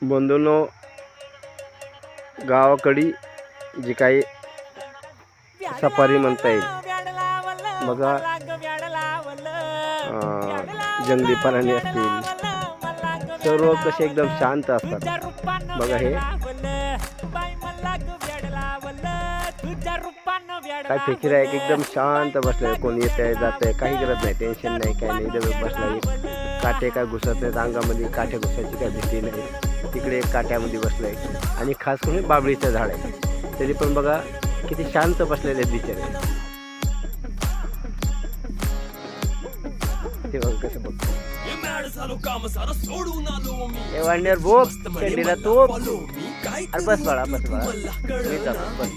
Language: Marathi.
बंधूंनो, गावाकडी जी काही सफारी म्हणता येईल बघा, जंगली प्राणी असतील सर्व कसे एकदम शांत असतात बघा. हे काय फिकीर आहे, एकदम शांत बसले, कोण येत आहे जात आहे काही करत नाही, टेन्शन नाही काय नाही, एकदम बसला. काटे काय घुसत नाहीत अंगामध्ये, काठ्या घुसायची काय भीती नाही. तिकडे एक काट्यामध्ये बसलाय आणि खास करून बाबळीचं झाड आहे, तरी पण बघा किती शांत बसलेले आहेत बिचारे. ते बघ कसं बघतो वांड्यावर बोप शेंडीला तो. अरे बस बाळा बस बाळा, मी जातो बस.